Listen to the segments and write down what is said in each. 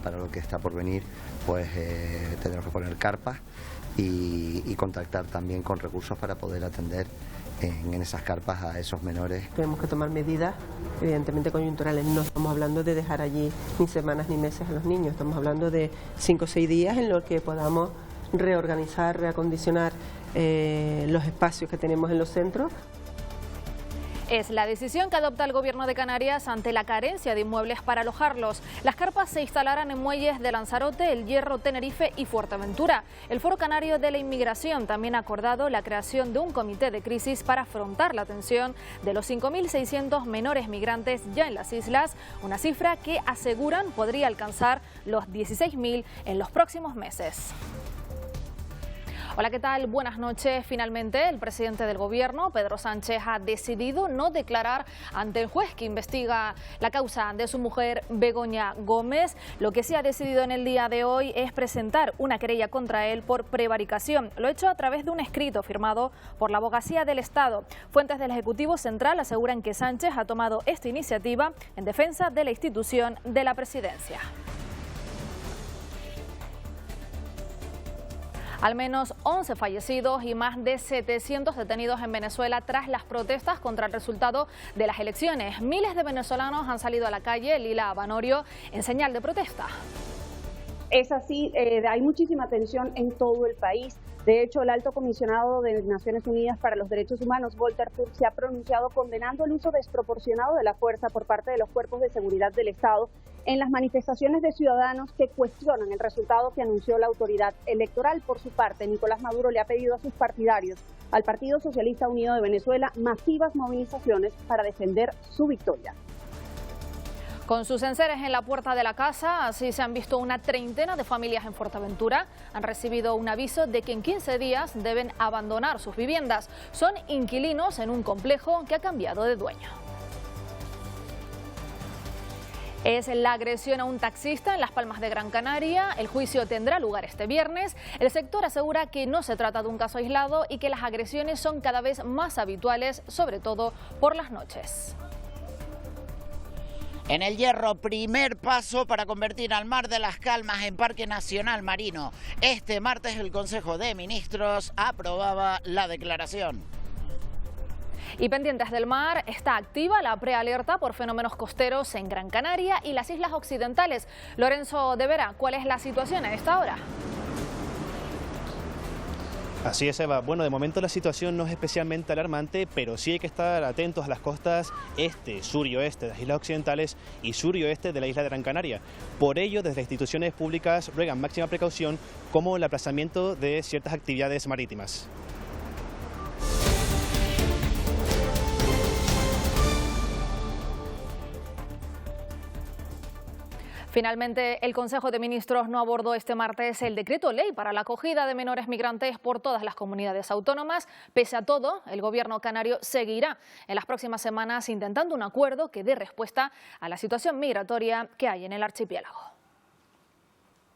para lo que está por venir, pues tendremos que poner carpas y contactar también con recursos para poder atender en esas carpas a esos menores. Tenemos que tomar medidas, evidentemente coyunturales. No estamos hablando de dejar allí ni semanas ni meses a los niños, estamos hablando de 5 o 6 días en los que podamos reorganizar, reacondicionar los espacios que tenemos en los centros. Es la decisión que adopta el Gobierno de Canarias ante la carencia de inmuebles para alojarlos. Las carpas se instalarán en muelles de Lanzarote, El Hierro, Tenerife y Fuerteventura. El Foro Canario de la Inmigración también ha acordado la creación de un comité de crisis para afrontar la atención de los 5.600 menores migrantes ya en las islas, una cifra que aseguran podría alcanzar los 16.000 en los próximos meses. Hola, ¿qué tal? Buenas noches. Finalmente, el presidente del Gobierno, Pedro Sánchez, ha decidido no declarar ante el juez que investiga la causa de su mujer, Begoña Gómez. Lo que sí ha decidido en el día de hoy es presentar una querella contra él por prevaricación. Lo ha hecho a través de un escrito firmado por la Abogacía del Estado. Fuentes del Ejecutivo Central aseguran que Sánchez ha tomado esta iniciativa en defensa de la institución de la presidencia. Al menos 11 fallecidos y más de 700 detenidos en Venezuela tras las protestas contra el resultado de las elecciones. Miles de venezolanos han salido a la calle, Lila Vanorio, en señal de protesta. Es así, hay muchísima tensión en todo el país. De hecho, el alto comisionado de Naciones Unidas para los Derechos Humanos, Volker Turk, se ha pronunciado condenando el uso desproporcionado de la fuerza por parte de los cuerpos de seguridad del Estado en las manifestaciones de ciudadanos que cuestionan el resultado que anunció la autoridad electoral. Por su parte, Nicolás Maduro le ha pedido a sus partidarios, al Partido Socialista Unido de Venezuela, masivas movilizaciones para defender su victoria. Con sus enseres en la puerta de la casa, así se han visto una treintena de familias en Fuerteventura. Han recibido un aviso de que en 15 días deben abandonar sus viviendas. Son inquilinos en un complejo que ha cambiado de dueño. Es la agresión a un taxista en Las Palmas de Gran Canaria. El juicio tendrá lugar este viernes. El sector asegura que no se trata de un caso aislado y que las agresiones son cada vez más habituales, sobre todo por las noches. En El Hierro, primer paso para convertir al Mar de las Calmas en Parque Nacional Marino. Este martes el Consejo de Ministros aprobaba la declaración. Y pendientes del mar, está activa la prealerta por fenómenos costeros en Gran Canaria y las islas occidentales. Lorenzo de Vera, ¿cuál es la situación a esta hora? Así es, Eva. Bueno, de momento la situación no es especialmente alarmante, pero sí hay que estar atentos a las costas este, sur y oeste de las islas occidentales y sur y oeste de la isla de Gran Canaria. Por ello, desde instituciones públicas ruegan máxima precaución, como el aplazamiento de ciertas actividades marítimas. Finalmente, el Consejo de Ministros no abordó este martes el decreto ley para la acogida de menores migrantes por todas las comunidades autónomas. Pese a todo, el Gobierno canario seguirá en las próximas semanas intentando un acuerdo que dé respuesta a la situación migratoria que hay en el archipiélago.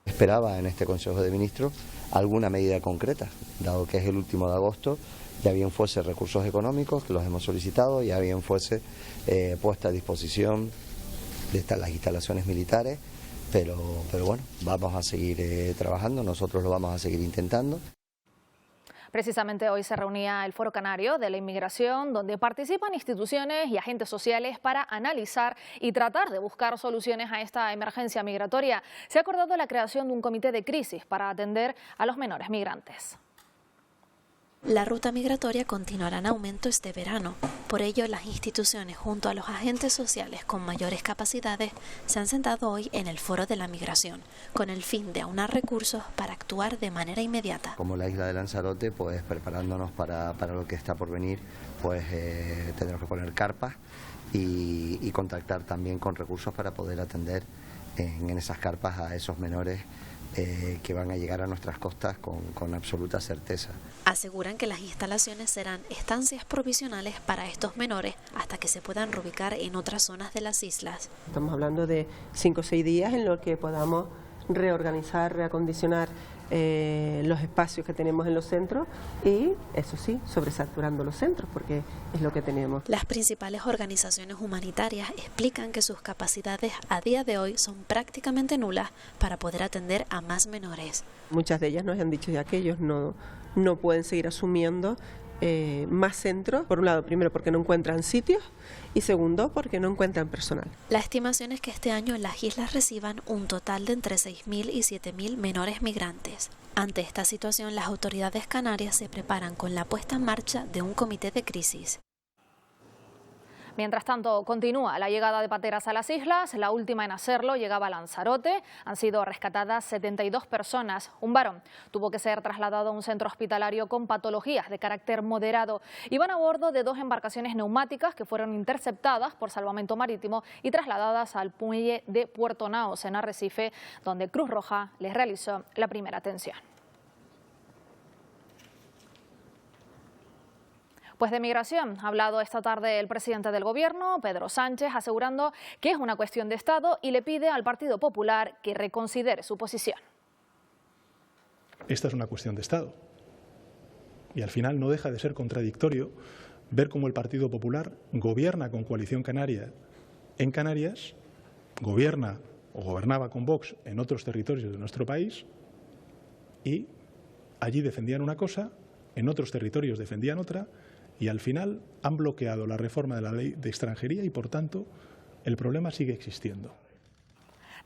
Esperaba en este Consejo de Ministros alguna medida concreta, dado que es el último de agosto, ya bien fuese recursos económicos, que los hemos solicitado, ya bien fuese puesta a disposición de las instalaciones militares, pero bueno, vamos a seguir trabajando, nosotros lo vamos a seguir intentando. Precisamente hoy se reunía el Foro Canario de la Inmigración, donde participan instituciones y agentes sociales para analizar y tratar de buscar soluciones a esta emergencia migratoria. Se ha acordado la creación de un comité de crisis para atender a los menores migrantes. La ruta migratoria continuará en aumento este verano. Por ello, las instituciones junto a los agentes sociales con mayores capacidades se han sentado hoy en el Foro de la Migración, con el fin de aunar recursos para actuar de manera inmediata. Como la isla de Lanzarote, pues preparándonos para lo que está por venir, pues tendremos que poner carpas y contactar también con recursos para poder atender en esas carpas a esos menores que van a llegar a nuestras costas con absoluta certeza. Aseguran que las instalaciones serán estancias provisionales para estos menores hasta que se puedan reubicar en otras zonas de las islas. Estamos hablando de 5 o 6 días en los que podamos reorganizar, reacondicionar los espacios que tenemos en los centros y, eso sí, sobresaturando los centros, porque es lo que tenemos. Las principales organizaciones humanitarias explican que sus capacidades a día de hoy son prácticamente nulas para poder atender a más menores. Muchas de ellas nos han dicho ya que ellos no pueden seguir asumiendo más centros, por un lado, primero porque no encuentran sitios y segundo porque no encuentran personal. La estimación es que este año las islas reciban un total de entre 6.000 y 7.000 menores migrantes. Ante esta situación, las autoridades canarias se preparan con la puesta en marcha de un comité de crisis. Mientras tanto, continúa la llegada de pateras a las islas. La última en hacerlo llegaba a Lanzarote. Han sido rescatadas 72 personas. Un varón tuvo que ser trasladado a un centro hospitalario con patologías de carácter moderado. Iban a bordo de 2 embarcaciones neumáticas que fueron interceptadas por Salvamento Marítimo y trasladadas al muelle de Puerto Naos, en Arrecife, donde Cruz Roja les realizó la primera atención. Pues de migración ha hablado esta tarde el presidente del Gobierno, Pedro Sánchez, asegurando que es una cuestión de Estado y le pide al Partido Popular que reconsidere su posición. Esta es una cuestión de Estado y al final no deja de ser contradictorio ver cómo el Partido Popular gobierna con Coalición Canaria en Canarias, gobierna o gobernaba con Vox en otros territorios de nuestro país y allí defendían una cosa, en otros territorios defendían otra, y al final han bloqueado la reforma de la ley de extranjería y, por tanto, el problema sigue existiendo.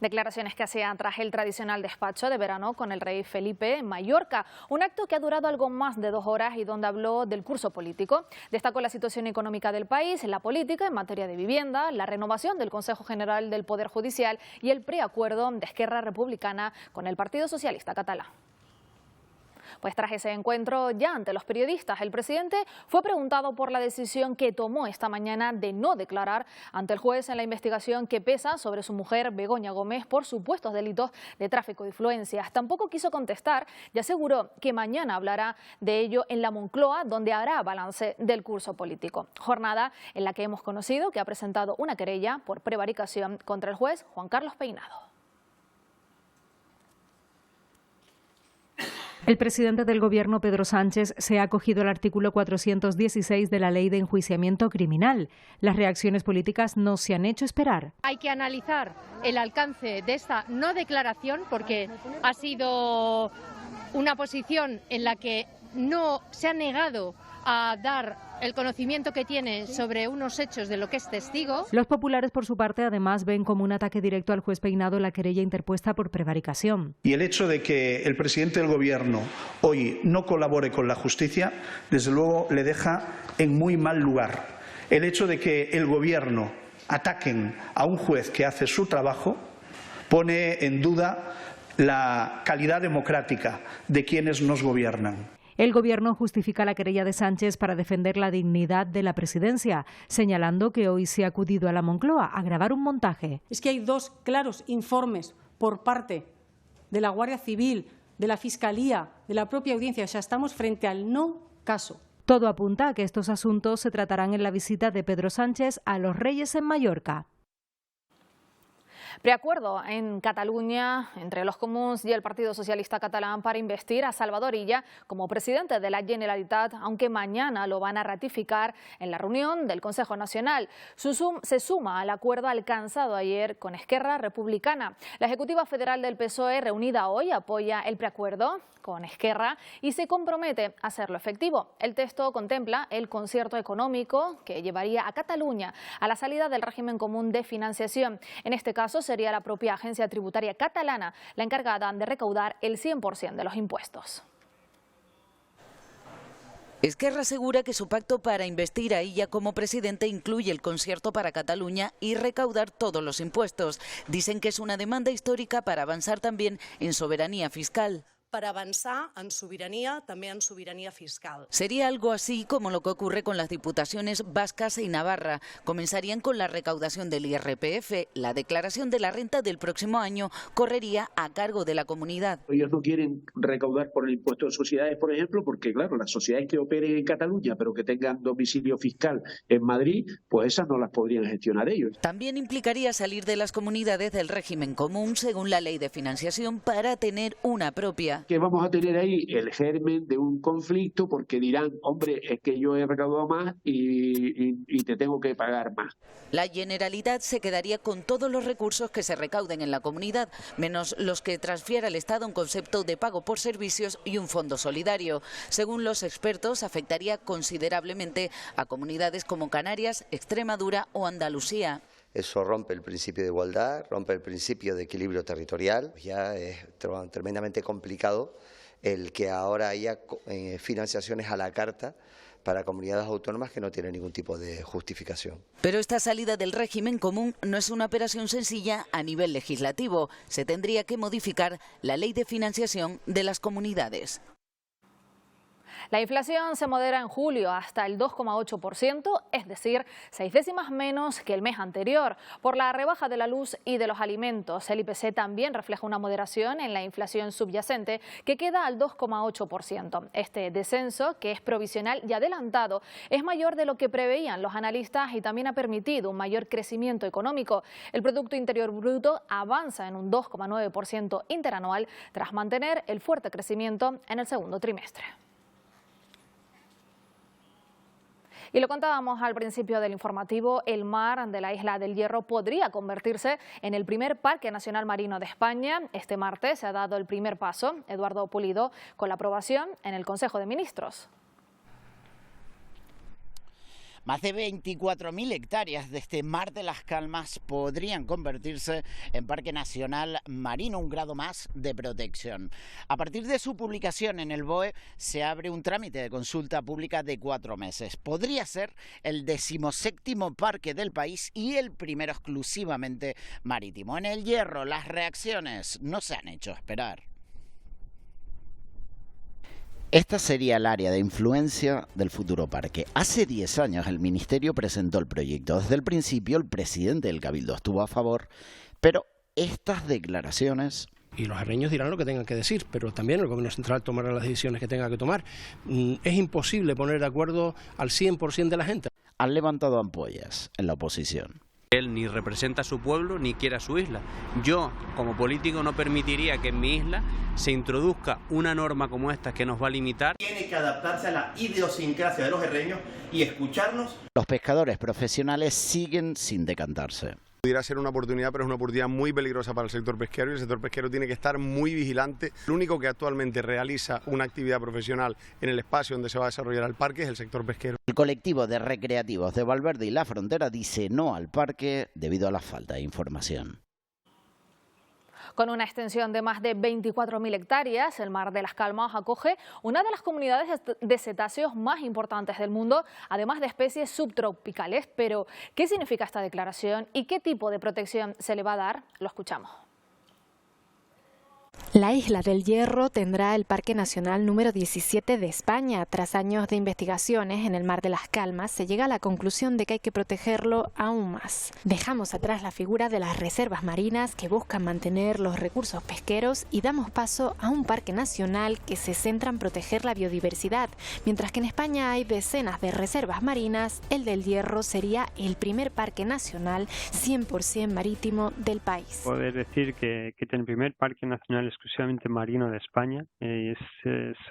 Declaraciones que hacían tras el tradicional despacho de verano con el rey Felipe en Mallorca, un acto que ha durado algo más de 2 horas y donde habló del curso político. Destacó la situación económica del país, la política en materia de vivienda, la renovación del Consejo General del Poder Judicial y el preacuerdo de Esquerra Republicana con el Partido Socialista Catalán. Pues tras ese encuentro, ya ante los periodistas, el presidente fue preguntado por la decisión que tomó esta mañana de no declarar ante el juez en la investigación que pesa sobre su mujer Begoña Gómez por supuestos delitos de tráfico de influencias. Tampoco quiso contestar y aseguró que mañana hablará de ello en la Moncloa, donde hará balance del curso político. Jornada en la que hemos conocido que ha presentado una querella por prevaricación contra el juez Juan Carlos Peinado. El presidente del Gobierno, Pedro Sánchez, se ha acogido al artículo 416 de la Ley de Enjuiciamiento Criminal. Las reacciones políticas no se han hecho esperar. Hay que analizar el alcance de esta no declaración porque ha sido una posición en la que no se ha negado a dar el conocimiento que tiene sobre unos hechos de lo que es testigo. Los populares, por su parte, además ven como un ataque directo al juez Peinado la querella interpuesta por prevaricación. Y el hecho de que el presidente del Gobierno hoy no colabore con la justicia, desde luego le deja en muy mal lugar. El hecho de que el Gobierno ataquen a un juez que hace su trabajo pone en duda la calidad democrática de quienes nos gobiernan. El Gobierno justifica la querella de Sánchez para defender la dignidad de la presidencia, señalando que hoy se ha acudido a la Moncloa a grabar un montaje. Es que hay 2 claros informes por parte de la Guardia Civil, de la Fiscalía, de la propia Audiencia. O sea, estamos frente al no caso. Todo apunta a que estos asuntos se tratarán en la visita de Pedro Sánchez a los Reyes en Mallorca. Preacuerdo en Cataluña entre los Comuns y el Partido Socialista Catalán para investir a Salvador Illa como presidente de la Generalitat, aunque mañana lo van a ratificar en la reunión del Consejo Nacional. Se suma al acuerdo alcanzado ayer con Esquerra Republicana. La Ejecutiva Federal del PSOE, reunida hoy, apoya el preacuerdo con Esquerra y se compromete a hacerlo efectivo. El texto contempla el concierto económico que llevaría a Cataluña a la salida del régimen común de financiación. En este caso sería la propia agencia tributaria catalana la encargada de recaudar el 100% de los impuestos. Esquerra asegura que su pacto para investir a Illa como presidente incluye el concierto para Cataluña y recaudar todos los impuestos. Dicen que es una demanda histórica para avanzar también en soberanía fiscal. per avançar en sobirania, també en sobirania fiscal. Sería algo así como lo que ocurre con las diputaciones vascas y Navarra. Comenzarían con la recaudación del IRPF. La declaración de la renta del próximo año correría a cargo de la comunidad. Ellos no quieren recaudar por el impuesto de sociedades, por ejemplo, porque claro, las sociedades que operen en Cataluña pero que tengan domicilio fiscal en Madrid, pues esas no las podrían gestionar ellos. También implicaría salir de las comunidades del régimen común según la ley de financiación para tener una propia. Que vamos a tener ahí el germen de un conflicto porque dirán, hombre, es que yo he recaudado más y te tengo que pagar más. La Generalitat se quedaría con todos los recursos que se recauden en la comunidad, menos los que transfiera el Estado en concepto de pago por servicios y un fondo solidario. Según los expertos, afectaría considerablemente a comunidades como Canarias, Extremadura o Andalucía. Eso rompe el principio de igualdad, rompe el principio de equilibrio territorial. Ya es tremendamente complicado el que ahora haya financiaciones a la carta para comunidades autónomas que no tienen ningún tipo de justificación. Pero esta salida del régimen común no es una operación sencilla a nivel legislativo. Se tendría que modificar la ley de financiación de las comunidades. La inflación se modera en julio hasta el 2,8%, es decir, 6 décimas menos que el mes anterior. Por la rebaja de la luz y de los alimentos, el IPC también refleja una moderación en la inflación subyacente que queda al 2,8%. Este descenso, que es provisional y adelantado, es mayor de lo que preveían los analistas y también ha permitido un mayor crecimiento económico. El Producto Interior Bruto avanza en un 2,9% interanual tras mantener el fuerte crecimiento en el segundo trimestre. Y lo contábamos al principio del informativo, el mar de la Isla del Hierro podría convertirse en el primer parque nacional marino de España. Este martes se ha dado el primer paso, Eduardo Pulido, con la aprobación en el Consejo de Ministros. Más de 24.000 hectáreas de este Mar de las Calmas podrían convertirse en Parque Nacional Marino, un grado más de protección. A partir de su publicación en el BOE se abre un trámite de consulta pública de 4 meses. Podría ser el 17º parque del país y el primero exclusivamente marítimo. En el Hierro las reacciones no se han hecho esperar. Esta sería el área de influencia del futuro parque. Hace 10 años el Ministerio presentó el proyecto. Desde el principio el presidente del Cabildo estuvo a favor, pero estas declaraciones... Y los herreños dirán lo que tengan que decir, pero también el Gobierno Central tomará las decisiones que tenga que tomar. Es imposible poner de acuerdo al 100% de la gente. Han levantado ampollas en la oposición. Él ni representa a su pueblo ni quiere a su isla. Yo, como político, no permitiría que en mi isla se introduzca una norma como esta que nos va a limitar. Tiene que adaptarse a la idiosincrasia de los herreños y escucharnos. Los pescadores profesionales siguen sin decantarse. Pudiera ser una oportunidad, pero es una oportunidad muy peligrosa para el sector pesquero y el sector pesquero tiene que estar muy vigilante. El único que actualmente realiza una actividad profesional en el espacio donde se va a desarrollar el parque es el sector pesquero. El colectivo de recreativos de Valverde y La Frontera dice no al parque debido a la falta de información. Con una extensión de más de 24.000 hectáreas, el Mar de las Calmas acoge una de las comunidades de cetáceos más importantes del mundo, además de especies subtropicales. Pero, ¿qué significa esta declaración y qué tipo de protección se le va a dar? Lo escuchamos. La Isla del Hierro tendrá el Parque Nacional número 17 de España. Tras años de investigaciones en el Mar de las Calmas, se llega a la conclusión de que hay que protegerlo aún más. Dejamos atrás la figura de las reservas marinas que buscan mantener los recursos pesqueros y damos paso a un parque nacional que se centra en proteger la biodiversidad. Mientras que en España hay decenas de reservas marinas, el del Hierro sería el primer parque nacional 100% marítimo del país. Poder decir que es el primer parque nacional exclusivamente marino de España y es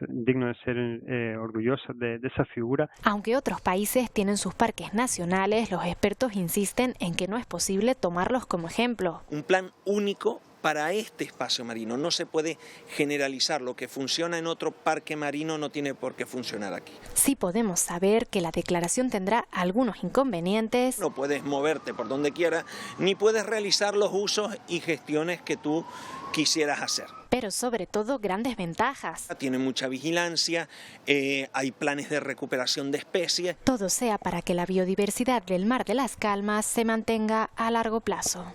digno de ser orgulloso de esa figura. Aunque otros países tienen sus parques nacionales, los expertos insisten en que no es posible tomarlos como ejemplo. Un plan único para este espacio marino, no se puede generalizar, lo que funciona en otro parque marino no tiene por qué funcionar aquí. Sí podemos saber que la declaración tendrá algunos inconvenientes. No puedes moverte por donde quieras, ni puedes realizar los usos y gestiones que tú quisieras hacer. Pero sobre todo grandes ventajas. Tiene mucha vigilancia, hay planes de recuperación de especies. Todo sea para que la biodiversidad del Mar de las Calmas se mantenga a largo plazo.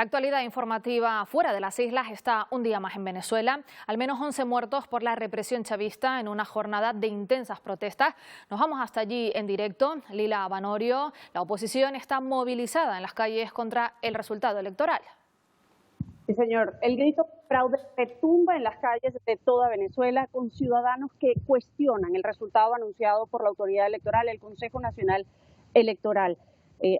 La actualidad informativa fuera de las islas está un día más en Venezuela. Al menos 11 muertos por la represión chavista en una jornada de intensas protestas. Nos vamos hasta allí en directo. Lila Vanorio, la oposición está movilizada en las calles contra el resultado electoral. Sí, señor. El grito de fraude retumba en las calles de toda Venezuela con ciudadanos que cuestionan el resultado anunciado por la autoridad electoral, el Consejo Nacional Electoral.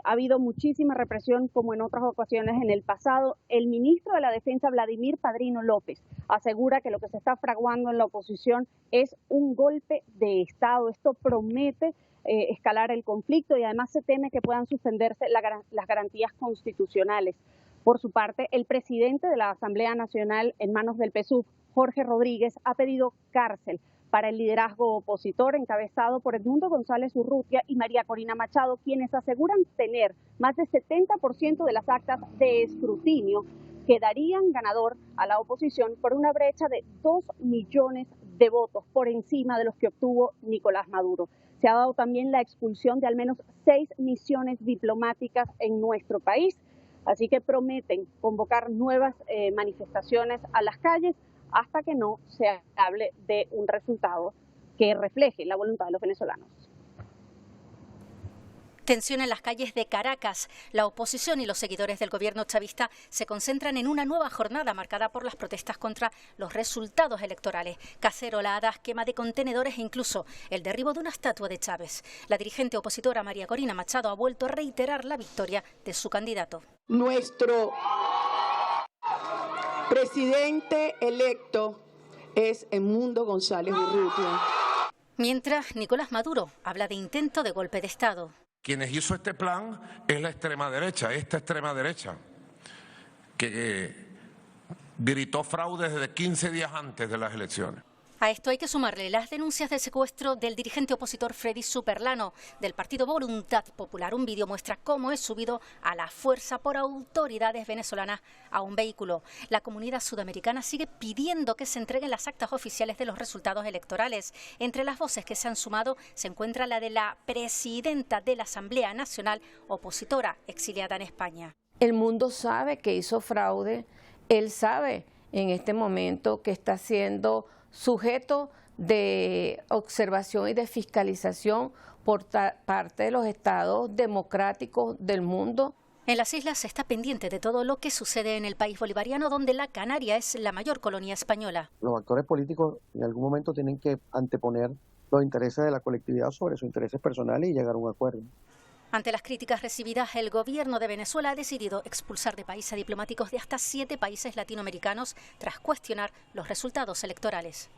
Ha habido muchísima represión como en otras ocasiones en el pasado. El ministro de la Defensa, Vladimir Padrino López, asegura que lo que se está fraguando en la oposición es un golpe de Estado. Esto promete escalar el conflicto y además se teme que puedan suspenderse las garantías constitucionales. Por su parte, el presidente de la Asamblea Nacional en manos del PSUV, Jorge Rodríguez, ha pedido cárcel para el liderazgo opositor encabezado por Edmundo González Urrutia y María Corina Machado, quienes aseguran tener más del 70% de las actas de escrutinio que darían ganador a la oposición por una brecha de 2 millones de votos por encima de los que obtuvo Nicolás Maduro. Se ha dado también la expulsión de al menos 6 misiones diplomáticas en nuestro país, así que prometen convocar nuevas manifestaciones a las calles hasta que no se hable de un resultado que refleje la voluntad de los venezolanos. Tensión en las calles de Caracas. La oposición y los seguidores del gobierno chavista se concentran en una nueva jornada marcada por las protestas contra los resultados electorales, caceroladas, quema de contenedores e incluso el derribo de una estatua de Chávez. La dirigente opositora María Corina Machado ha vuelto a reiterar la victoria de su candidato. Nuestro presidente electo es Edmundo González Urrutia. Mientras, Nicolás Maduro habla de intento de golpe de Estado. Quienes hizo este plan es la extrema derecha, esta extrema derecha, que gritó fraude desde 15 días antes de las elecciones. A esto hay que sumarle las denuncias de secuestro del dirigente opositor Freddy Superlano del partido Voluntad Popular. Un vídeo muestra cómo es subido a la fuerza por autoridades venezolanas a un vehículo. La comunidad sudamericana sigue pidiendo que se entreguen las actas oficiales de los resultados electorales. Entre las voces que se han sumado se encuentra la de la presidenta de la Asamblea Nacional opositora exiliada en España. El mundo sabe que hizo fraude, él sabe en este momento que está siendo sujeto de observación y de fiscalización por parte de los estados democráticos del mundo. En las islas se está pendiente de todo lo que sucede en el país bolivariano, donde la Canaria es la mayor colonia española. Los actores políticos en algún momento tienen que anteponer los intereses de la colectividad sobre sus intereses personales y llegar a un acuerdo. Ante las críticas recibidas, el gobierno de Venezuela ha decidido expulsar de país a diplomáticos de hasta 7 países latinoamericanos tras cuestionar los resultados electorales.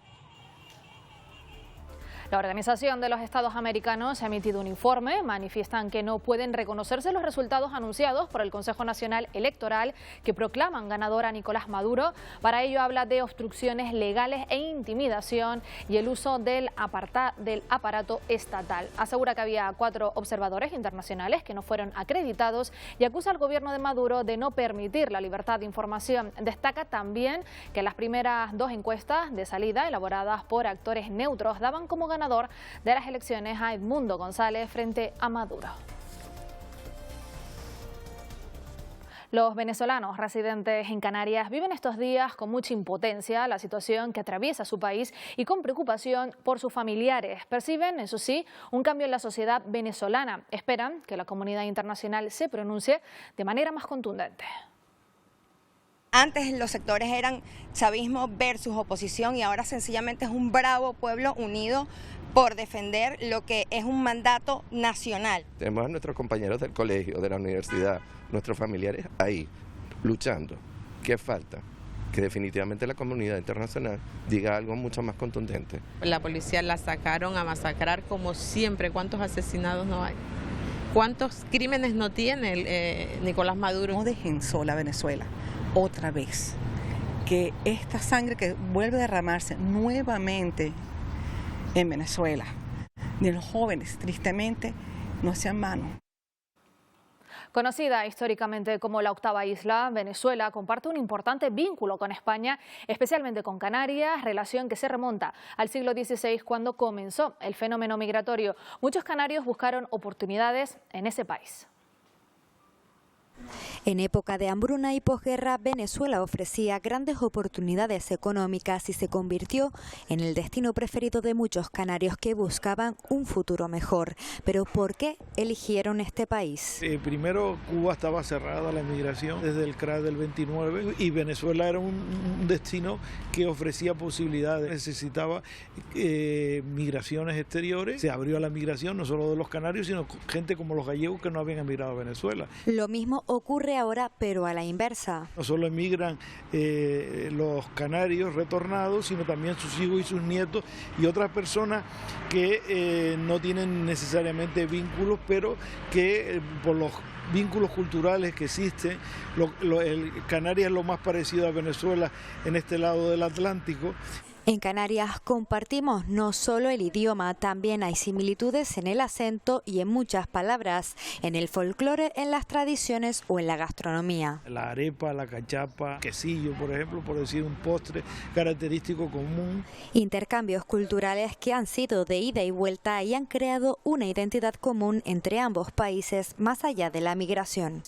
La Organización de los Estados Americanos ha emitido un informe. Manifiestan que no pueden reconocerse los resultados anunciados por el Consejo Nacional Electoral que proclaman ganador a Nicolás Maduro. Para ello habla de obstrucciones legales e intimidación y el uso del aparato estatal. Asegura que había 4 observadores internacionales que no fueron acreditados y acusa al gobierno de Maduro de no permitir la libertad de información. Destaca también que las primeras 2 encuestas de salida elaboradas por actores neutros daban como ganador de las elecciones a Edmundo González frente a Maduro. Los venezolanos residentes en Canarias viven estos días con mucha impotencia la situación que atraviesa su país y con preocupación por sus familiares. Perciben, eso sí, un cambio en la sociedad venezolana. Esperan que la comunidad internacional se pronuncie de manera más contundente. Antes los sectores eran chavismo versus oposición y ahora sencillamente es un bravo pueblo unido por defender lo que es un mandato nacional. Tenemos a nuestros compañeros del colegio, de la universidad, nuestros familiares ahí, luchando. ¿Qué falta? Que definitivamente la comunidad internacional diga algo mucho más contundente. La policía la sacaron a masacrar como siempre. ¿Cuántos asesinados no hay? ¿Cuántos crímenes no tiene Nicolás Maduro? No dejen sola a Venezuela otra vez, que esta sangre que vuelve a derramarse nuevamente en Venezuela, de los jóvenes, tristemente, no sea en vano. Conocida históricamente como la octava isla, Venezuela comparte un importante vínculo con España, especialmente con Canarias, relación que se remonta al siglo XVI cuando comenzó el fenómeno migratorio. Muchos canarios buscaron oportunidades en ese país. En época de hambruna y posguerra, Venezuela ofrecía grandes oportunidades económicas y se convirtió en el destino preferido de muchos canarios que buscaban un futuro mejor. Pero ¿por qué eligieron este país? Primero, Cuba estaba cerrada a la inmigración desde el crash del 29 y Venezuela era un destino que ofrecía posibilidades, necesitaba migraciones exteriores. Se abrió a la migración no solo de los canarios, sino gente como los gallegos que no habían emigrado a Venezuela. Lo mismo ocurre ahora, pero a la inversa. No solo emigran los canarios retornados, sino también sus hijos y sus nietos y otras personas que no tienen necesariamente vínculos, pero que por los vínculos culturales que existen, Canarias es lo más parecido a Venezuela en este lado del Atlántico. En Canarias compartimos no solo el idioma, también hay similitudes en el acento y en muchas palabras, en el folclore, en las tradiciones o en la gastronomía. La arepa, la cachapa, quesillo, por ejemplo, por decir un postre característico común. Intercambios culturales que han sido de ida y vuelta y han creado una identidad común entre ambos países más allá de la migración.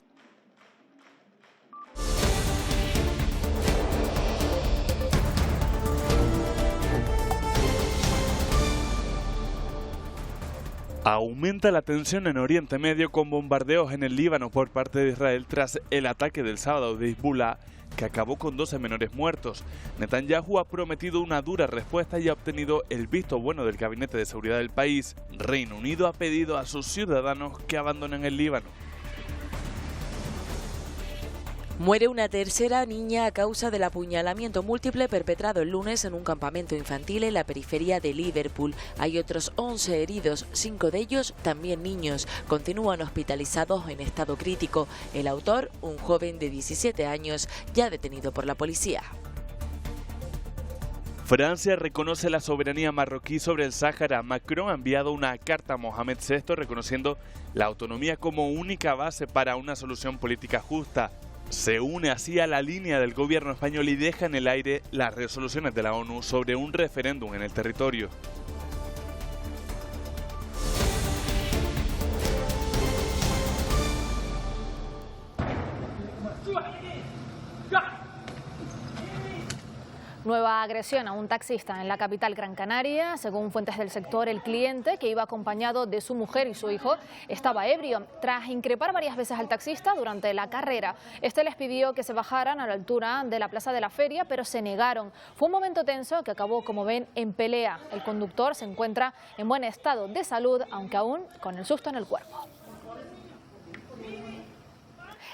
Aumenta la tensión en Oriente Medio con bombardeos en el Líbano por parte de Israel tras el ataque del sábado de Hezbollah, que acabó con 12 menores muertos. Netanyahu ha prometido una dura respuesta y ha obtenido el visto bueno del Gabinete de Seguridad del país. Reino Unido ha pedido a sus ciudadanos que abandonen el Líbano. Muere una tercera niña a causa del apuñalamiento múltiple perpetrado el lunes en un campamento infantil en la periferia de Liverpool. Hay otros 11 heridos, 5 de ellos también niños. Continúan hospitalizados en estado crítico. El autor, un joven de 17 años, ya detenido por la policía. Francia reconoce la soberanía marroquí sobre el Sáhara. Macron ha enviado una carta a Mohamed VI reconociendo la autonomía como única base para una solución política justa. Se une así a la línea del gobierno español y deja en el aire las resoluciones de la ONU sobre un referéndum en el territorio. Nueva agresión a un taxista en la capital Gran Canaria. Según fuentes del sector, el cliente, que iba acompañado de su mujer y su hijo, estaba ebrio. Tras increpar varias veces al taxista durante la carrera, este les pidió que se bajaran a la altura de la plaza de la feria, pero se negaron. Fue un momento tenso que acabó, como ven, en pelea. El conductor se encuentra en buen estado de salud, aunque aún con el susto en el cuerpo.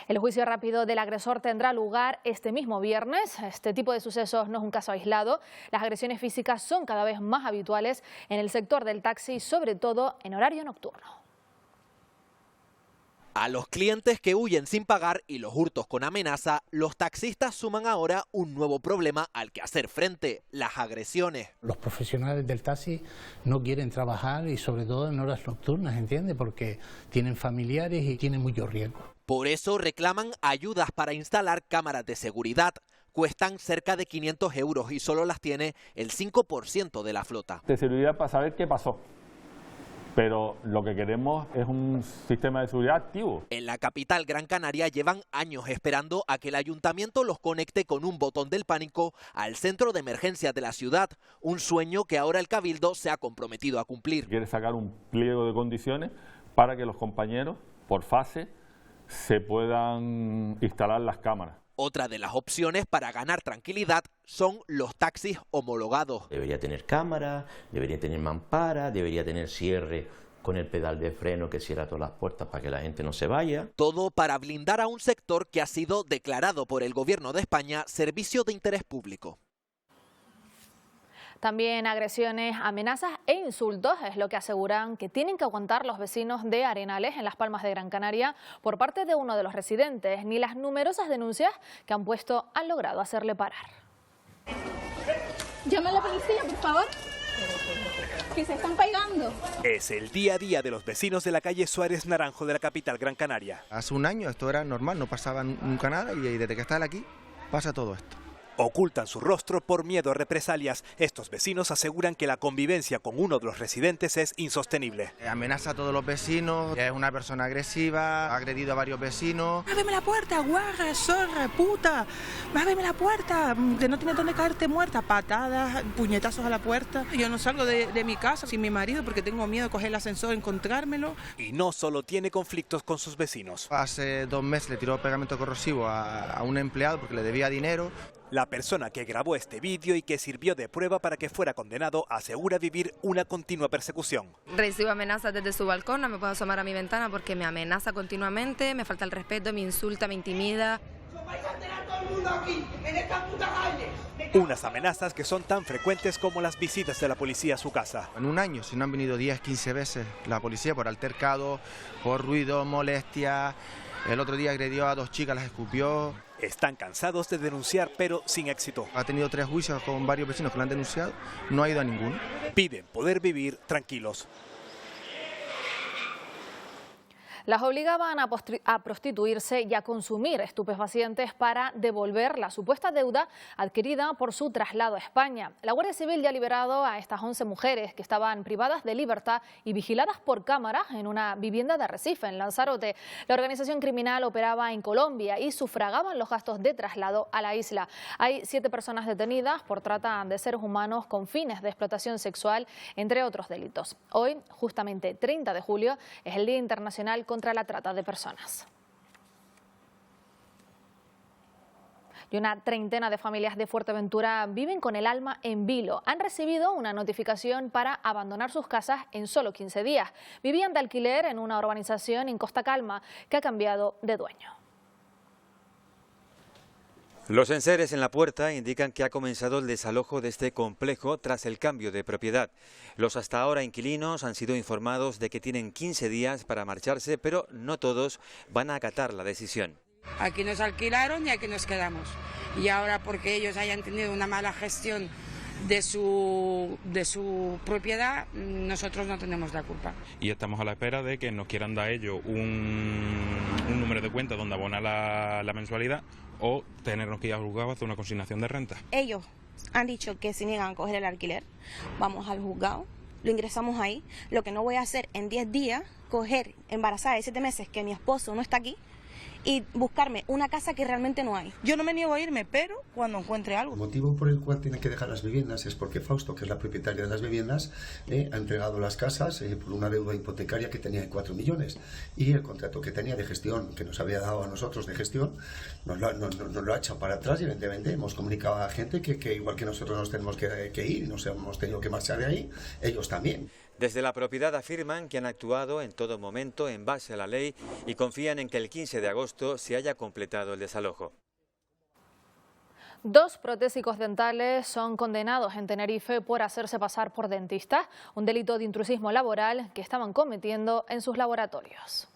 El juicio rápido del agresor tendrá lugar este mismo viernes. Este tipo de sucesos no es un caso aislado. Las agresiones físicas son cada vez más habituales en el sector del taxi, sobre todo en horario nocturno. A los clientes que huyen sin pagar y los hurtos con amenaza, los taxistas suman ahora un nuevo problema al que hacer frente: las agresiones. Los profesionales del taxi no quieren trabajar y sobre todo en horas nocturnas, ¿entiende? Porque tienen familiares y tienen mucho riesgo. Por eso reclaman ayudas para instalar cámaras de seguridad. Cuestan cerca de 500 euros y solo las tiene el 5% de la flota. De seguridad para saber qué pasó. Pero lo que queremos es un sistema de seguridad activo. En la capital Gran Canaria llevan años esperando a que el ayuntamiento los conecte con un botón del pánico al centro de emergencia de la ciudad. Un sueño que ahora el Cabildo se ha comprometido a cumplir. Quiere sacar un pliego de condiciones para que los compañeros, por fase, se puedan instalar las cámaras. Otra de las opciones para ganar tranquilidad son los taxis homologados. Debería tener cámara, debería tener mampara, debería tener cierre con el pedal de freno que cierra todas las puertas para que la gente no se vaya. Todo para blindar a un sector que ha sido declarado por el Gobierno de España servicio de interés público. También agresiones, amenazas e insultos es lo que aseguran que tienen que aguantar los vecinos de Arenales, en Las Palmas de Gran Canaria, por parte de uno de los residentes. Ni las numerosas denuncias que han puesto han logrado hacerle parar. Llama a la policía, por favor, que se están pegando. Es el día a día de los vecinos de la calle Suárez Naranjo de la capital Gran Canaria. Hace un año esto era normal, no pasaba nunca nada y desde que está aquí pasa todo esto. Ocultan su rostro por miedo a represalias. Estos vecinos aseguran que la convivencia con uno de los residentes es insostenible. Amenaza a todos los vecinos, es una persona agresiva, ha agredido a varios vecinos. ¡Ábreme la puerta, guarra, zorra, puta! ¡Ábreme la puerta! Que no tienes dónde caerte muerta. Patadas, puñetazos a la puerta. Yo no salgo de mi casa sin mi marido porque tengo miedo de coger el ascensor, encontrármelo. Y no solo tiene conflictos con sus vecinos. Hace 2 meses le tiró pegamento corrosivo a un empleado porque le debía dinero. La persona que grabó este vídeo y que sirvió de prueba para que fuera condenado asegura vivir una continua persecución. Recibo amenazas desde su balcón, no me puedo asomar a mi ventana porque me amenaza continuamente, me falta el respeto, me insulta, me intimida. Unas amenazas que son tan frecuentes como las visitas de la policía a su casa. En un año, si no han venido 10, 15 veces la policía por altercado, por ruido, molestia. El otro día agredió a 2 chicas, las escupió. Están cansados de denunciar, pero sin éxito. Ha tenido 3 juicios con varios vecinos que lo han denunciado, no ha ido a ninguno. Piden poder vivir tranquilos. Las obligaban a prostituirse y a consumir estupefacientes para devolver la supuesta deuda adquirida por su traslado a España. La Guardia Civil ya ha liberado a estas 11 mujeres que estaban privadas de libertad y vigiladas por cámaras en una vivienda de Arrecife, en Lanzarote. La organización criminal operaba en Colombia y sufragaban los gastos de traslado a la isla. Hay 7 personas detenidas por trata de seres humanos con fines de explotación sexual, entre otros delitos. Hoy, justamente 30 de julio, es el Día Internacional contra la trata de personas. Y una treintena de familias de Fuerteventura viven con el alma en vilo. Han recibido una notificación para abandonar sus casas en solo 15 días. Vivían de alquiler en una urbanización en Costa Calma que ha cambiado de dueño. Los enseres en la puerta indican que ha comenzado el desalojo de este complejo tras el cambio de propiedad. Los hasta ahora inquilinos han sido informados de que tienen 15 días para marcharse, pero no todos van a acatar la decisión. Aquí nos alquilaron y aquí nos quedamos. Y ahora porque ellos hayan tenido una mala gestión de su propiedad, nosotros no tenemos la culpa. Y estamos a la espera de que nos quieran dar ellos un número de cuenta donde abonar la mensualidad o tenernos que ir a juzgado a hacer una consignación de renta. Ellos han dicho que si niegan a coger el alquiler, vamos al juzgado, lo ingresamos ahí. Lo que no voy a hacer en 10 días, coger embarazada de 7 meses que mi esposo no está aquí y buscarme una casa que realmente no hay. Yo no me niego a irme, pero cuando encuentre algo. El motivo por el cual tienen que dejar las viviendas es porque Fausto, que es la propietaria de las viviendas, ha entregado las casas por una deuda hipotecaria que tenía de 4 millones. Y el contrato que tenía de gestión, que nos había dado a nosotros de gestión, nos lo ha echado para atrás y evidentemente hemos comunicado a la gente que igual que nosotros nos tenemos que ir y nos hemos tenido que marchar de ahí, ellos también. Desde la propiedad afirman que han actuado en todo momento en base a la ley y confían en que el 15 de agosto se haya completado el desalojo. 2 protésicos dentales son condenados en Tenerife por hacerse pasar por dentistas, un delito de intrusismo laboral que estaban cometiendo en sus laboratorios.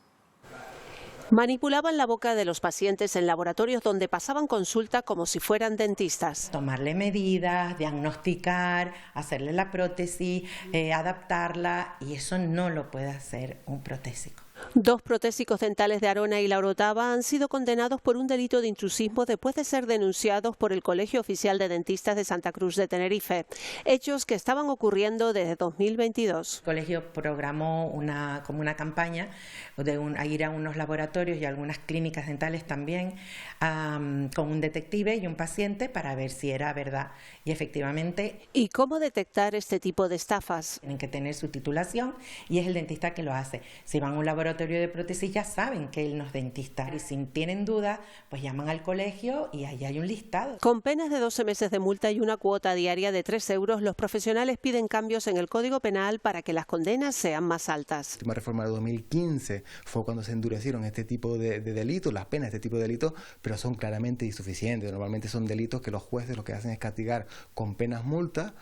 Manipulaban la boca de los pacientes en laboratorios donde pasaban consulta como si fueran dentistas. Tomarle medidas, diagnosticar, hacerle la prótesis, adaptarla, y eso no lo puede hacer un protésico. 2 protésicos dentales de Arona y La Orotava han sido condenados por un delito de intrusismo después de ser denunciados por el Colegio Oficial de Dentistas de Santa Cruz de Tenerife, hechos que estaban ocurriendo desde 2022. El colegio programó una campaña de ir a unos laboratorios y algunas clínicas dentales también con un detective y un paciente para ver si era verdad y efectivamente. ¿Y cómo detectar este tipo de estafas? Tienen que tener su titulación y es el dentista que lo hace. Si van a un laboratorio de prótesis ya saben que él no es dentista y si tienen duda pues llaman al colegio y ahí hay un listado. Con penas de 12 meses de multa y una cuota diaria de 3 euros, los profesionales piden cambios en el Código Penal para que las condenas sean más altas. La última reforma de 2015 fue cuando se endurecieron este tipo de delitos, las penas de este tipo de delitos, pero son claramente insuficientes. Normalmente son delitos que los jueces lo que hacen es castigar con penas multas,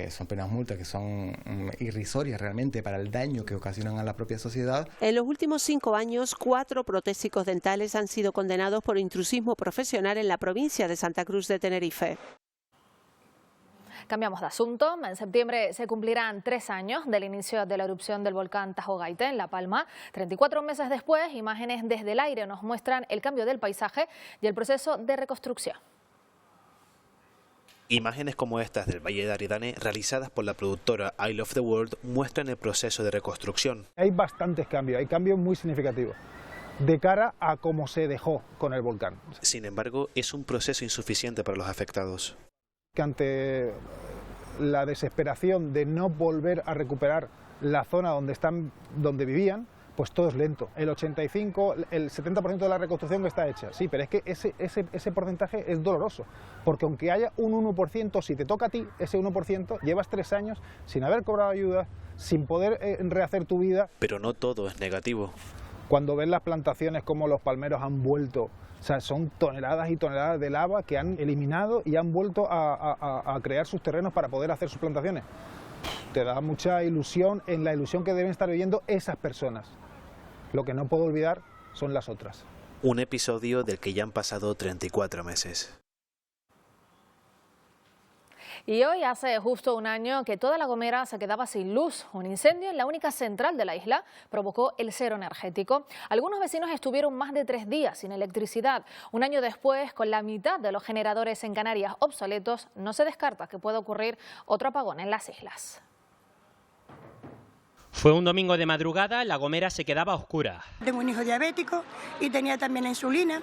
son penas multas que son irrisorias realmente para el daño que ocasionan a la propia sociedad. En los últimos 5 años, 4 protésicos dentales han sido condenados por intrusismo profesional en la provincia de Santa Cruz de Tenerife. Cambiamos de asunto. En septiembre se cumplirán 3 años del inicio de la erupción del volcán Tajo Gaité en La Palma. 34 meses después, imágenes desde el aire nos muestran el cambio del paisaje y el proceso de reconstrucción. Imágenes como estas del Valle de Aridane, realizadas por la productora I Love the World, muestran el proceso de reconstrucción. Hay bastantes cambios, hay cambios muy significativos de cara a cómo se dejó con el volcán. Sin embargo, es un proceso insuficiente para los afectados. Que ante la desesperación de no volver a recuperar la zona donde vivían, pues todo es lento. El 85, el 70% de la reconstrucción que está hecha. Sí, pero es que ese porcentaje es doloroso, porque aunque haya un 1%, si te toca a ti ese 1%, llevas 3 años sin haber cobrado ayuda, sin poder rehacer tu vida. Pero no todo es negativo. Cuando ves las plantaciones como los palmeros han vuelto, o sea, son toneladas y toneladas de lava que han eliminado y han vuelto a crear sus terrenos para poder hacer sus plantaciones. Te da mucha ilusión en la ilusión que deben estar viviendo esas personas. Lo que no puedo olvidar son las otras. Un episodio del que ya han pasado 34 meses. Y hoy hace justo un año que toda La Gomera se quedaba sin luz. Un incendio en la única central de la isla provocó el cero energético. Algunos vecinos estuvieron más de 3 días sin electricidad. Un año después, con la mitad de los generadores en Canarias obsoletos, no se descarta que pueda ocurrir otro apagón en las islas. Fue un domingo de madrugada, La Gomera se quedaba a oscuras. Tengo un hijo diabético y tenía también insulina,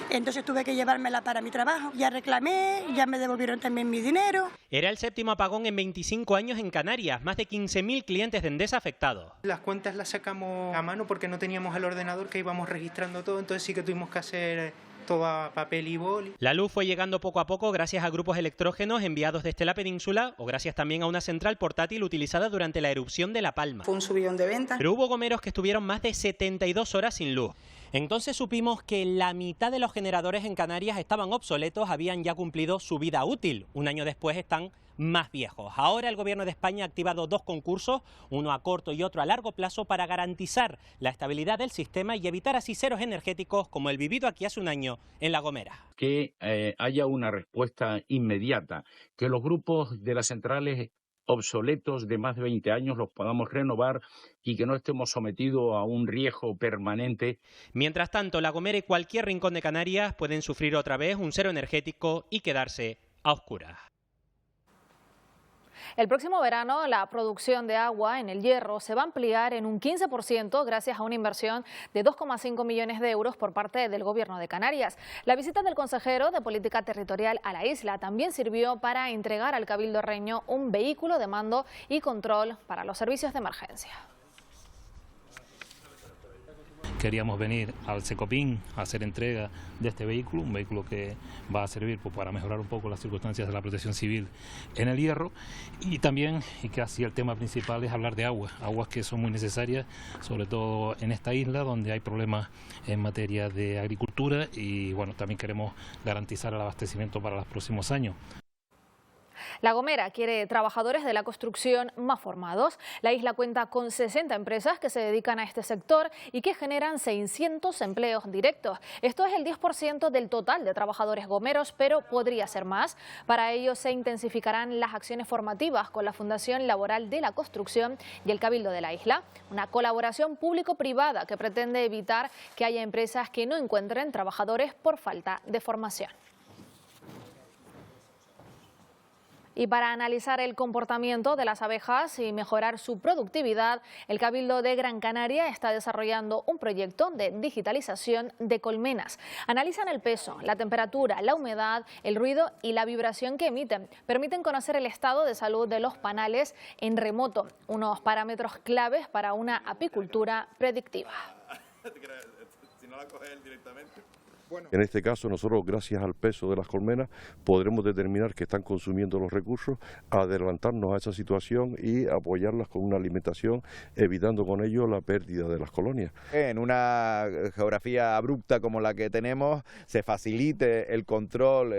entonces tuve que llevármela para mi trabajo. Ya reclamé, ya me devolvieron también mi dinero. Era el 7º apagón en 25 años en Canarias, más de 15.000 clientes de Endesa afectados. Las cuentas las sacamos a mano porque no teníamos el ordenador que íbamos registrando todo, entonces sí que tuvimos que hacer todo a papel y boli. La luz fue llegando poco a poco gracias a grupos electrógenos enviados desde la península o gracias también a una central portátil utilizada durante la erupción de La Palma. Fue un subidón de ventas. Pero hubo gomeros que estuvieron más de 72 horas sin luz. Entonces supimos que la mitad de los generadores en Canarias estaban obsoletos, habían ya cumplido su vida útil. Un año después están más viejos. Ahora el Gobierno de España ha activado 2 concursos, uno a corto y otro a largo plazo, para garantizar la estabilidad del sistema y evitar así ceros energéticos como el vivido aquí hace un año en La Gomera. Que haya una respuesta inmediata, que los grupos de las centrales obsoletos de más de 20 años los podamos renovar y que no estemos sometidos a un riesgo permanente. Mientras tanto, La Gomera y cualquier rincón de Canarias pueden sufrir otra vez un cero energético y quedarse a oscuras. El próximo verano la producción de agua en el Hierro se va a ampliar en un 15% gracias a una inversión de 2,5 millones de euros por parte del Gobierno de Canarias. La visita del consejero de Política Territorial a la isla también sirvió para entregar al Cabildo Reño un vehículo de mando y control para los servicios de emergencia. Queríamos venir al Secopin a hacer entrega de este vehículo, un vehículo que va a servir para mejorar un poco las circunstancias de la protección civil en el Hierro, y también, y casi el tema principal, es hablar de aguas que son muy necesarias, sobre todo en esta isla donde hay problemas en materia de agricultura, y bueno, también queremos garantizar el abastecimiento para los próximos años. La Gomera quiere trabajadores de la construcción más formados. La isla cuenta con 60 empresas que se dedican a este sector y que generan 600 empleos directos. Esto es el 10% del total de trabajadores gomeros, pero podría ser más. Para ello se intensificarán las acciones formativas con la Fundación Laboral de la Construcción y el Cabildo de la isla. Una colaboración público-privada que pretende evitar que haya empresas que no encuentren trabajadores por falta de formación. Y para analizar el comportamiento de las abejas y mejorar su productividad, el Cabildo de Gran Canaria está desarrollando un proyecto de digitalización de colmenas. Analizan el peso, la temperatura, la humedad, el ruido y la vibración que emiten. Permiten conocer el estado de salud de los panales en remoto, unos parámetros claves para una apicultura predictiva. En este caso nosotros, gracias al peso de las colmenas, podremos determinar que están consumiendo los recursos, adelantarnos a esa situación y apoyarlas con una alimentación, evitando con ello la pérdida de las colonias. En una geografía abrupta como la que tenemos, se facilite el control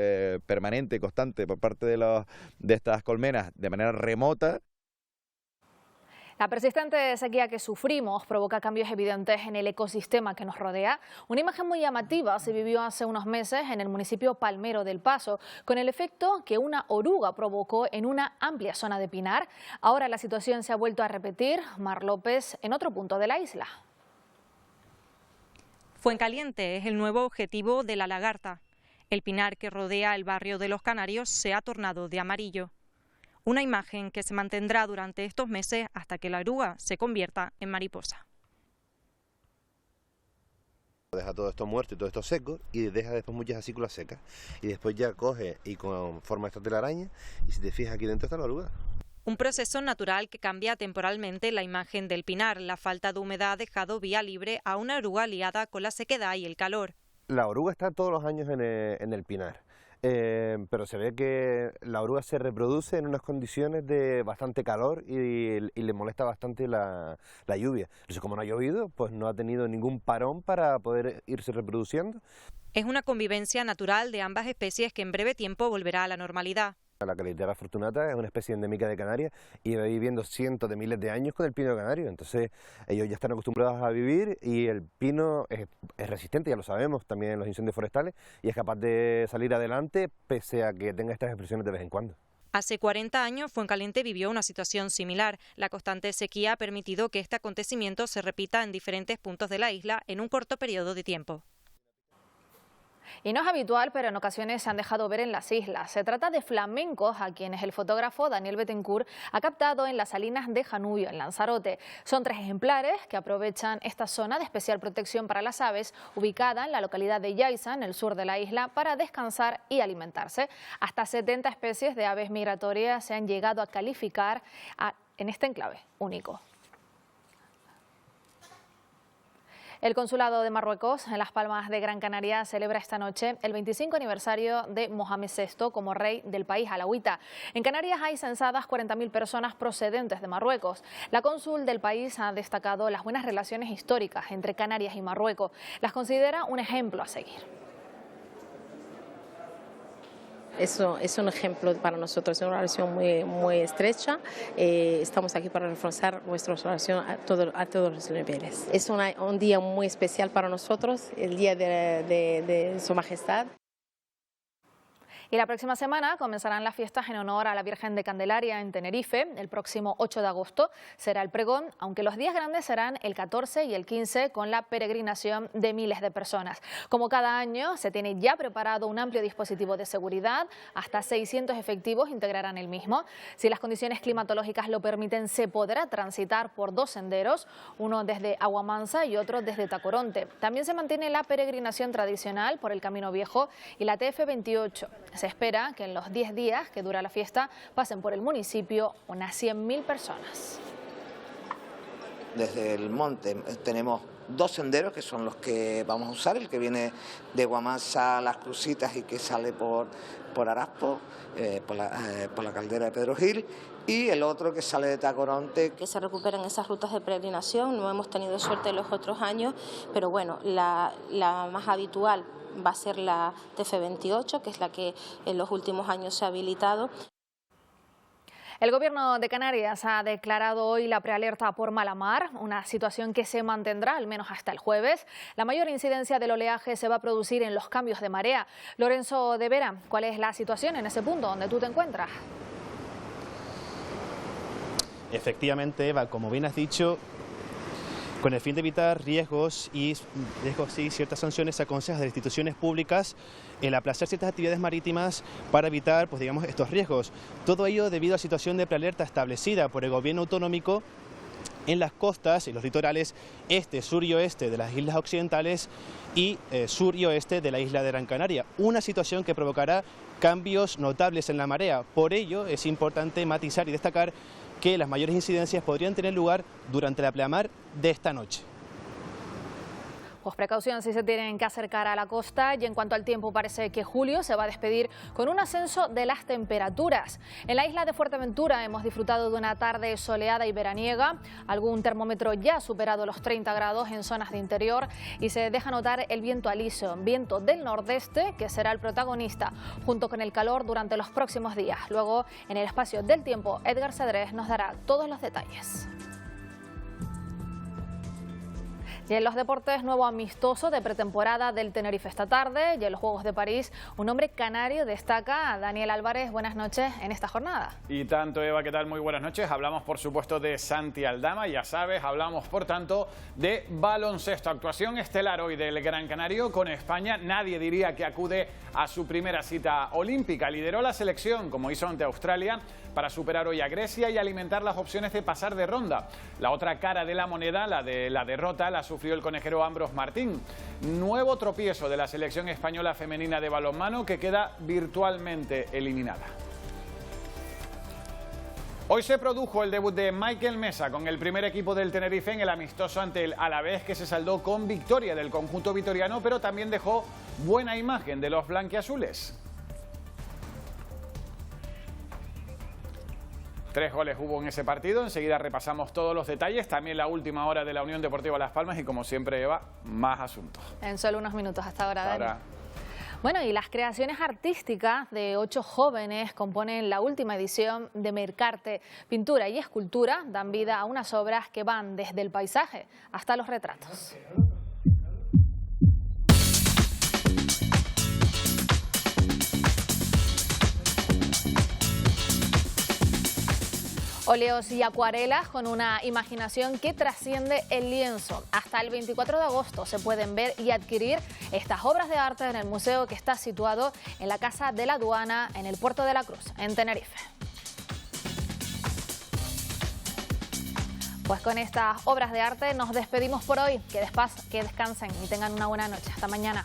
permanente y constante por parte de estas colmenas de manera remota. La persistente sequía que sufrimos provoca cambios evidentes en el ecosistema que nos rodea. Una imagen muy llamativa se vivió hace unos meses en el municipio palmero del Paso, con el efecto que una oruga provocó en una amplia zona de pinar. Ahora la situación se ha vuelto a repetir. Mar López, en otro punto de la isla. Fuencaliente es el nuevo objetivo de la lagarta. El pinar que rodea el barrio de Los Canarios se ha tornado de amarillo. Una imagen que se mantendrá durante estos meses hasta que la oruga se convierta en mariposa. Deja todo esto muerto y todo esto seco y deja después muchas acículas secas. Y después ya coge y forma esta telaraña y si te fijas aquí dentro está la oruga. Un proceso natural que cambia temporalmente la imagen del pinar. La falta de humedad ha dejado vía libre a una oruga liada con la sequedad y el calor. La oruga está todos los años en el pinar. Pero se ve que la oruga se reproduce en unas condiciones de bastante calor y le molesta bastante la lluvia. Entonces, como no ha llovido, pues no ha tenido ningún parón para poder irse reproduciendo. Es una convivencia natural de ambas especies que en breve tiempo volverá a la normalidad. La Calitera fortunata es una especie endémica de Canarias y va viviendo cientos de miles de años con el pino canario, entonces ellos ya están acostumbrados a vivir y el pino es resistente, ya lo sabemos, también en los incendios forestales, y es capaz de salir adelante pese a que tenga estas expresiones de vez en cuando. Hace 40 años Fuencaliente vivió una situación similar. La constante sequía ha permitido que este acontecimiento se repita en diferentes puntos de la isla en un corto periodo de tiempo. Y no es habitual, pero en ocasiones se han dejado ver en las islas. Se trata de flamencos a quienes el fotógrafo Daniel Betancourt ha captado en las salinas de Janubio, en Lanzarote. Son 3 ejemplares que aprovechan esta zona de especial protección para las aves, ubicada en la localidad de Yaiza, en el sur de la isla, para descansar y alimentarse. Hasta 70 especies de aves migratorias se han llegado a calificar en este enclave único. El Consulado de Marruecos en Las Palmas de Gran Canaria celebra esta noche el 25 aniversario de Mohamed VI como rey del país alauita. En Canarias hay censadas 40.000 personas procedentes de Marruecos. La cónsul del país ha destacado las buenas relaciones históricas entre Canarias y Marruecos. Las considera un ejemplo a seguir. Eso es un ejemplo para nosotros, es una relación muy estrecha. Estamos aquí para reforzar nuestra relación a todos los niveles. Es un día muy especial para nosotros, el día de Su Majestad. Y la próxima semana comenzarán las fiestas en honor a la Virgen de Candelaria en Tenerife. El próximo 8 de agosto será el pregón, aunque los días grandes serán el 14 y el 15 con la peregrinación de miles de personas. Como cada año, se tiene ya preparado un amplio dispositivo de seguridad. Hasta 600 efectivos integrarán el mismo. Si las condiciones climatológicas lo permiten, se podrá transitar por 2 senderos, uno desde Aguamansa y otro desde Tacoronte. También se mantiene la peregrinación tradicional por el Camino Viejo y la TF28. Se espera que en los 10 días que dura la fiesta pasen por el municipio unas 100.000 personas. Desde el monte tenemos 2 senderos que son los que vamos a usar, el que viene de Guamansa a Las Crucitas y que sale por Araspo, por la caldera de Pedro Gil, y el otro que sale de Tacoronte. Que se recuperan esas rutas de peregrinación, no hemos tenido suerte los otros años, pero bueno, la más habitual va a ser la TF28, que es la que en los últimos años se ha habilitado. El Gobierno de Canarias ha declarado hoy la prealerta por mala mar, una situación que se mantendrá al menos hasta el jueves. La mayor incidencia del oleaje se va a producir en los cambios de marea. Lorenzo de Vera, ¿cuál es la situación en ese punto donde tú te encuentras? Efectivamente, Eva, como bien has dicho, con el fin de evitar riesgos y ciertas sanciones, se aconseja a las instituciones públicas el aplazar ciertas actividades marítimas para evitar, pues, digamos, estos riesgos. Todo ello debido a la situación de prealerta establecida por el gobierno autonómico en las costas y los litorales este, sur y oeste de las islas occidentales y sur y oeste de la isla de Gran Canaria. Una situación que provocará cambios notables en la marea. Por ello es importante matizar y destacar que las mayores incidencias podrían tener lugar durante la pleamar de esta noche. Pues precaución si se tienen que acercar a la costa, y en cuanto al tiempo parece que julio se va a despedir con un ascenso de las temperaturas. En la isla de Fuerteventura hemos disfrutado de una tarde soleada y veraniega, algún termómetro ya ha superado los 30 grados en zonas de interior y se deja notar el viento aliso, viento del nordeste que será el protagonista junto con el calor durante los próximos días. Luego en el espacio del tiempo Edgar Cedrés nos dará todos los detalles. Y en los deportes, nuevo amistoso de pretemporada del Tenerife esta tarde. Y en los Juegos de París, un hombre canario destaca. Daniel Álvarez, buenas noches en esta jornada. Y tanto, Eva, ¿qué tal? Muy buenas noches. Hablamos, por supuesto, de Santi Aldama. Ya sabes, hablamos, por tanto, de baloncesto. Actuación estelar hoy del Gran Canario con España. Nadie diría que acude a su primera cita olímpica. Lideró la selección, como hizo ante Australia, para superar hoy a Grecia y alimentar las opciones de pasar de ronda. La otra cara de la moneda, la de la derrota, la sufrió el conejero Ambros Martín. Nuevo tropiezo de la selección española femenina de balonmano, que queda virtualmente eliminada. Hoy se produjo el debut de Michael Mesa con el primer equipo del Tenerife en el amistoso ante el Alavés, que se saldó con victoria del conjunto vitoriano, pero también dejó buena imagen de los blanquiazules. 3 goles hubo en ese partido. Enseguida repasamos todos los detalles, también la última hora de la Unión Deportiva Las Palmas y, como siempre, Eva, más asuntos. En solo unos minutos hasta ahora, Dani. Ahora. Bueno, y las creaciones artísticas de 8 jóvenes componen la última edición de Mercarte. Pintura y escultura dan vida a unas obras que van desde el paisaje hasta los retratos. Óleos y acuarelas con una imaginación que trasciende el lienzo. Hasta el 24 de agosto se pueden ver y adquirir estas obras de arte en el museo, que está situado en la Casa de la Aduana, en el Puerto de la Cruz, en Tenerife. Pues con estas obras de arte nos despedimos por hoy. Que descansen y tengan una buena noche. Hasta mañana.